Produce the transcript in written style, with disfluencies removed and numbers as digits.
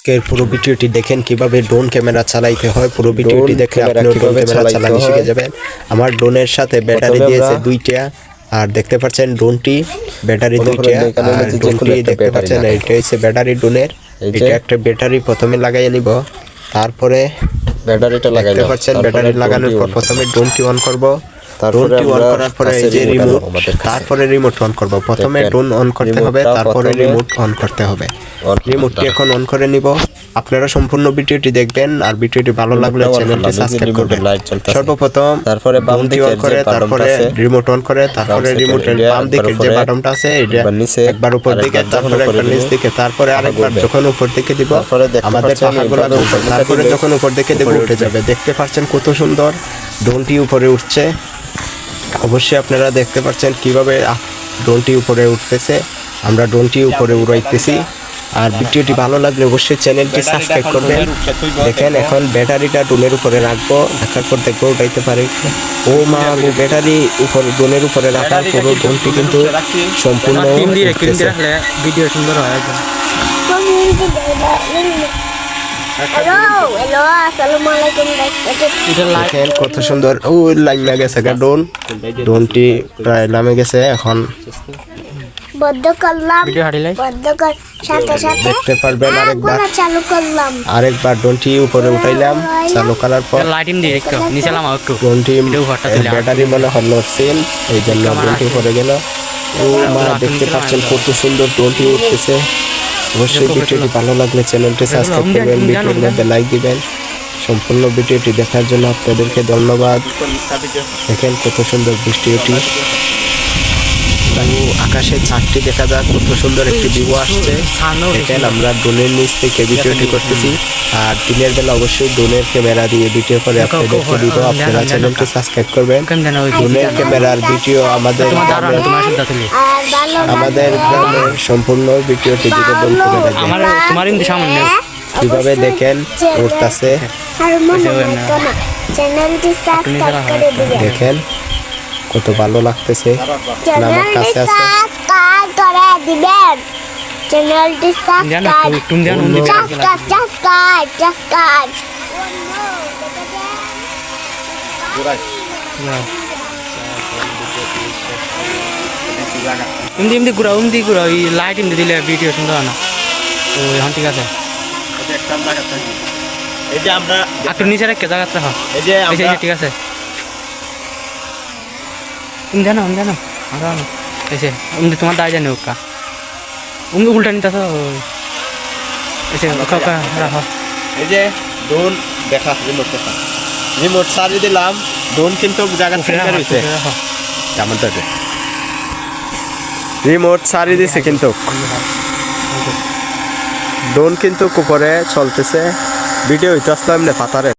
আজকের পুরো ভিডিওটি দেখেন কিভাবে ড্রোন ক্যামেরা চালাইতে হয়। পুরো ভিডিওটি দেখে আপনি ড্রোন ক্যামেরা চালানো শিখে যাবেন। আমার ড্রোনের সাথে ব্যাটারি দিয়েছে 2টা, আর দেখতে পাচ্ছেন ড্রোনটি ব্যাটারি 2টা, আর ড্রোনটি দেখতে পাচ্ছেন এটা হচ্ছে ব্যাটারি ড্রোনের। এটা একটা ব্যাটারি প্রথমে লাগাই নিব, তারপরে ব্যাটারিটা লাগাই দেখতে পাচ্ছেন ব্যাটারি লাগানোর পর প্রথমে ড্রোনটি অন করব। ড্রোনটি অন করার পরে এই যে রিমোট, তারপরে রিমোট অন করব। প্রথমে ড্রোন অন করতে হবে, তারপরে রিমোট অন করতে হবে। রিমোটটি এখন অন করে নিব। আপনারা সম্পূর্ণ ভিডিওটি দেখবেন, আর ভিডিওটি ভালো লাগলে চ্যানেলটি সাবস্ক্রাইব করবেন। সর্বপ্রথম তারপরে বাম দিকে অন করে, তারপরে রিমোট অন করে, তারপরে রিমোটের বাম দিকে যে বাটনটা আছে এটা একবার উপর দিকে, তারপরে একবার নিচ দিকে, তারপরে আরেকবার যখন উপর দিকে দিব আমাদের পাখাগুলো উঠবে, তারপরে যখন উপর দিকে দেব উঠে যাবে। দেখতে পাচ্ছেন কত সুন্দর ড্রোনটি উপরে উঠছে। অবশ্যই আপনারা দেখতে পাচ্ছেন কিভাবে ড্রোনটি উপরে উঠতেছে। আমরা ড্রোনটি উপরে উড়াইতেছি। আর ভিডিওটি ভালো লাগলে অবশ্যই চ্যানেলটি সাবস্ক্রাইব করবেন। দেখেন এখন ব্যাটারিটা ড্রোনের উপরে রাখবো, রাখার পর দেখবো উঠাইতে পারি। ও মা, ব্যাটারি উপরে ড্রোনের উপরে রাখার পুরো ড্রোনটি কিন্তু সম্পূর্ণ ভিডিও সুন্দর হয়। দেখেন কত সুন্দর ও লাইন না গেছে ড্রোনটি প্রায় নামে গেছে। এখন দেখতে পারবেন আরেকবার ড্রোনটি উপরে উঠাইলাম, চালু করার পর ড্রোনটি ব্যাটারি মনে হয় লড়ছেন, এই জন্য ড্রোনটি উপরে গেল। ও মা, দেখতে পাচ্ছেন কত সুন্দর ড্রোনটি উঠতেছে। অবশ্যই ভিডিওটি ভালো লাগলে চ্যানেলটি সাবস্ক্রাইব করবেন, ভিডিওর মধ্যে লাইক দিবেন। সম্পূর্ণ ভিডিওটি দেখার জন্য আপনাদেরকে ধন্যবাদ। দেখেন কত সুন্দর ভিডিওটি, আকাশের ছাদটি দেখা যাক, কত সুন্দর একটি ভিউ আসছে। দেখেন আমরা ড্রোনের নিচ থেকে ভিডিওটি করতেছি, আর দিনের বেলা অবশ্যই ড্রোনের ক্যামেরা দিয়ে ভিডিও করে আপনাদেরকে দিব। আপনারা চ্যানেলটি সাবস্ক্রাইব করবেন। ড্রোনের ক্যামেরার ভিডিও আমাদের গ্রামের সম্পূর্ণ ভিডিওটি দিতে বলতে কিভাবে দেখেন উঠতেছে। দেখেন কত ভালো লাগতেছে, আমার কাছে আছে। এমনি ঘুরা ওই লাইট এমনি দিলে ভিডিও সুন্দর হয় না। তো এখন ঠিক আছে, এই যে আমরা একটু নিচে রেখে জায়গাটা হয়, এই যে ঠিক আছে। তুমি জানো এসে তোমার দায় জানি ওকা উল্টা নিতে রাখো। এই যে ড্রোন দেখা, রিমোট সারি দিলাম, ড্রোন কিন্তু জায়গা হয়েছে। রিমোট সারি দিছে কিন্তু ড্রোন কিন্তু উপরে চলতেছে। ভিডিও হইতে আসলাম না পাতারে।